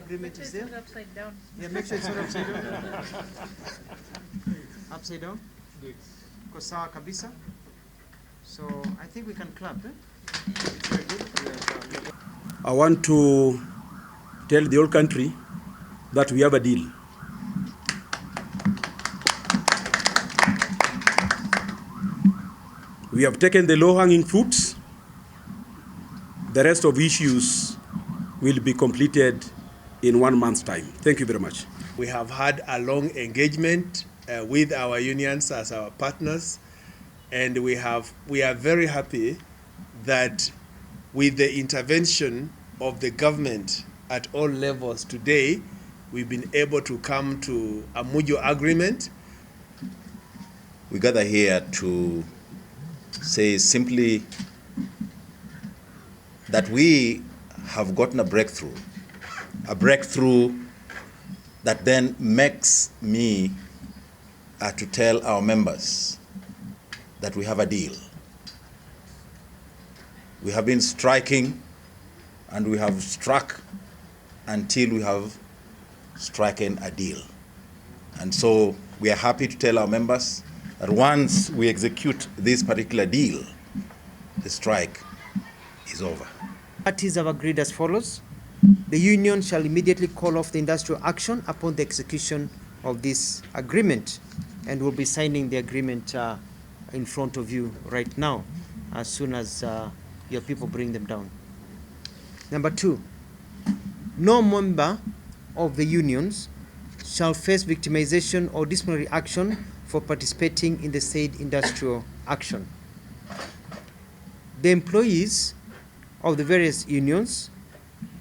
agreement is there. It's not upside down. Yeah, make sure it's not upside down. Upside down? Good. Kosawa kabisa. So I think we can clap. It's very good. I want to tell the whole country that we have a deal. We have taken the low-hanging fruits. The rest of issues will be completed in 1 month's time. Thank you very much. We have had a long engagement with our unions as our partners, and we are very happy that with the intervention of the government at all levels today, we've been able to come to a mutual agreement. We gather here to say simply that we have gotten a breakthrough that then makes me to tell our members that we have a deal. We have been striking and we have struck until we have striken a deal. And so we are happy to tell our members that once we execute this particular deal, the strike is over. Parties have agreed as follows. The union shall immediately call off the industrial action upon the execution of this agreement, and will be signing the agreement in front of you right now as soon as your people bring them down. Number 2, no member of the unions shall face victimization or disciplinary action for participating in the said industrial action. The employees of the various unions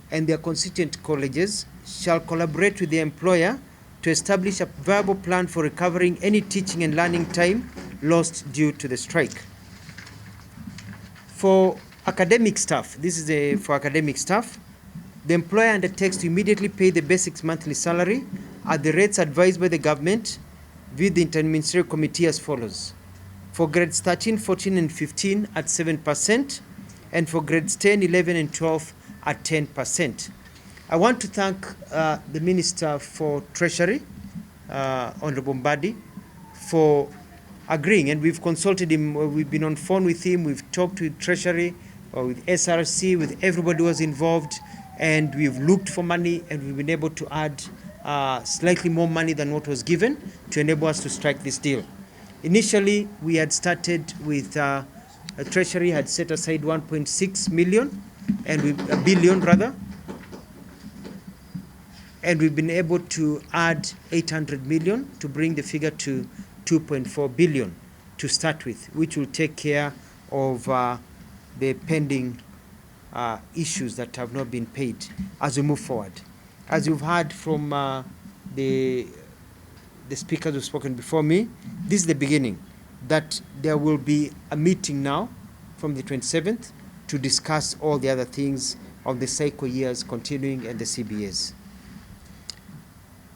and their constituent colleges shall collaborate with the employer to establish a viable plan for recovering any teaching and learning time lost due to the strike. For academic staff, this is for academic staff, the employer undertakes to immediately pay the basic monthly salary at the rates advised by the government with the interministerial committee as follows. For grades 13, 14, and 15 at 7%, and for grades 10, 11, and 12 at 10%. I want to thank the Minister for Treasury, Honorable Mbadi, for agreeing, and we've consulted him, we've been on phone with him, we've talked with Treasury, with SRC, with everybody who was involved, and we've looked for money, and we've been able to add slightly more money than what was given to enable us to strike this deal. Initially, we had started with, Treasury had set aside 1.6 million, and a billion rather, and we've been able to add 800 million to bring the figure to 2.4 billion to start with, which will take care of the pending issues that have not been paid as we move forward. As you've heard from the speakers who've spoken before me, this is the beginning, that there will be a meeting now from the 27th to discuss all the other things of the cycle years continuing and the CBAs.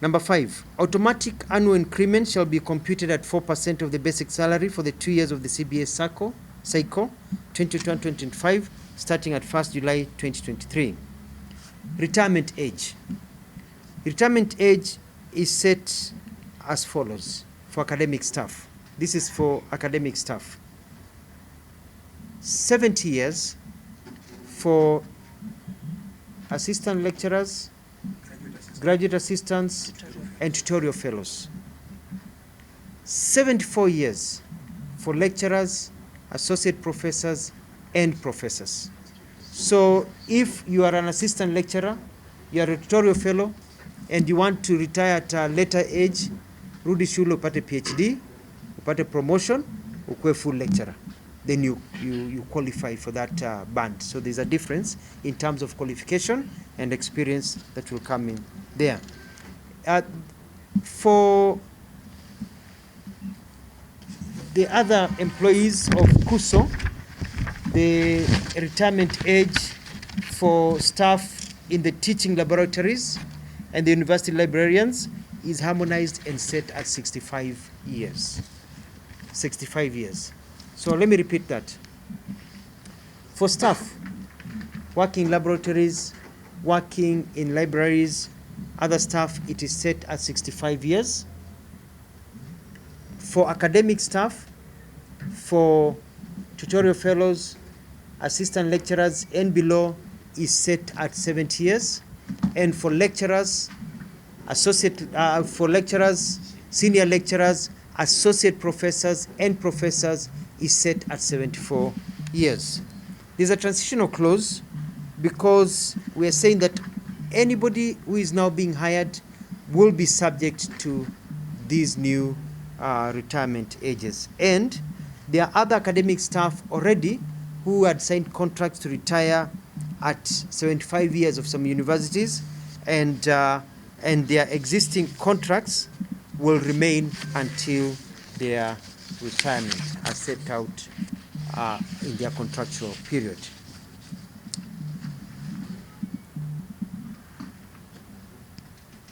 Number 5, automatic annual increment shall be computed at 4% of the basic salary for the 2 years of the CBA cycle 2021-2025, starting at 1st July 2023. Retirement age. Retirement age is set as follows for academic staff. This is for academic staff. 70 years for assistant lecturers, graduate assistants, and tutorial fellows. 74 years for lecturers, associate professors, and professors. So if you are an assistant lecturer, you are a tutorial fellow, and you want to retire at a later age, rudi shule upate PhD, upate promotion, ukue full lecturer. Then you qualify for that band. So there's a difference in terms of qualification and experience that will come in there. For the other employees of KUSO, the retirement age for staff in the teaching laboratories and the university librarians is harmonized and set at 65 years. 65 years. So let me repeat that. For staff working in laboratories, working in libraries, Other staff, it is set at 65 years. For academic staff, for tutorial fellows, assistant lecturers and below is set at 70 years. And for lecturers, senior lecturers, associate professors and professors is set at 74 years. There's a transitional clause because we are saying that anybody who is now being hired will be subject to these new retirement ages. And there are other academic staff already who had signed contracts to retire at 75 years of some universities, and their existing contracts will remain until their retirement as set out in their contractual period.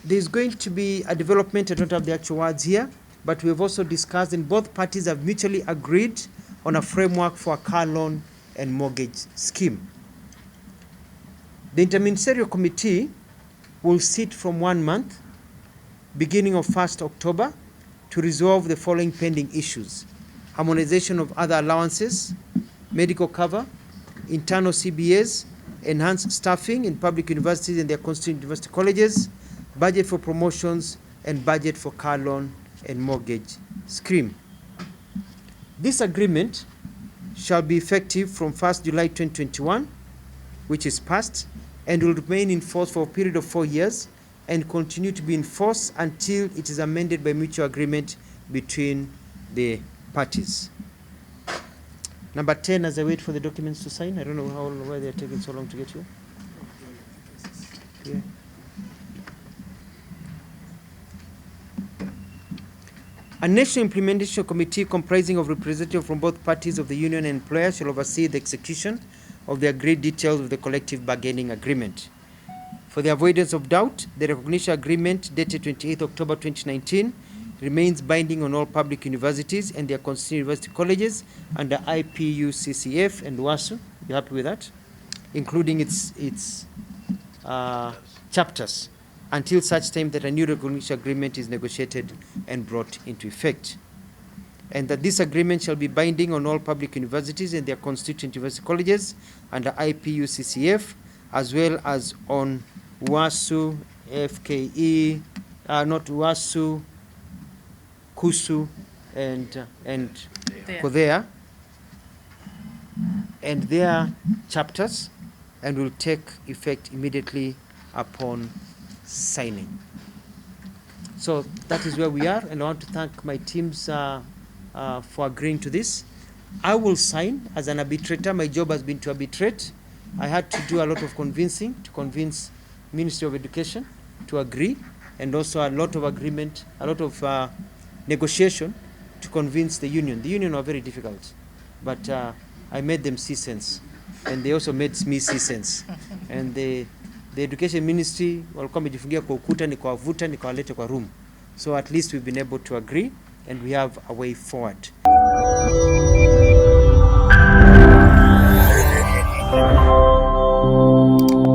There's going to be a development, I don't have the actual words here, but we've also discussed and both parties have mutually agreed on a framework for a car loan and mortgage scheme. The Interministerial Committee will sit from 1 month, beginning of 1st October, to resolve the following pending issues: harmonization of other allowances, medical cover, internal CBAs, enhanced staffing in public universities and their constituent university colleges, budget for promotions, and budget for car loan and mortgage scheme. This agreement shall be effective from 1st July 2021, which is passed, and will remain in force for a period of 4 years and continue to be in force until it is amended by mutual agreement between the parties. Number 10, as I wait for the documents to sign, I don't know why they're taking so long to get here. Yeah. A national implementation committee comprising of representatives from both parties of the union and employer shall oversee the execution of the agreed details of the collective bargaining agreement. For the avoidance of doubt, the recognition agreement dated 28 October 2019 remains binding on all public universities and their constituent university colleges under IPUCCF and WASU. You happy with that? Including its chapters, until such time that a new recognition agreement is negotiated and brought into effect. And that this agreement shall be binding on all public universities and their constituent university colleges under IPUCCF, as well as on WASU, FKE, not WASU, KUSU, and KODEA, and their chapters, and will take effect immediately upon signing. So that is where we are, and I want to thank my teams for agreeing to this. I will sign as an arbitrator. My job has been to arbitrate. I had to do a lot of convincing to convince Ministry of Education to agree, and also a lot of agreement, a lot of negotiation to convince the union. The union are very difficult, but I made them see sense, and they also made me see sense. And the Education Ministry walikuwa wamejifungia kwa ukuta, nikawavuta nikawalete kwa room. So at least we've been able to agree, and we have a way forward.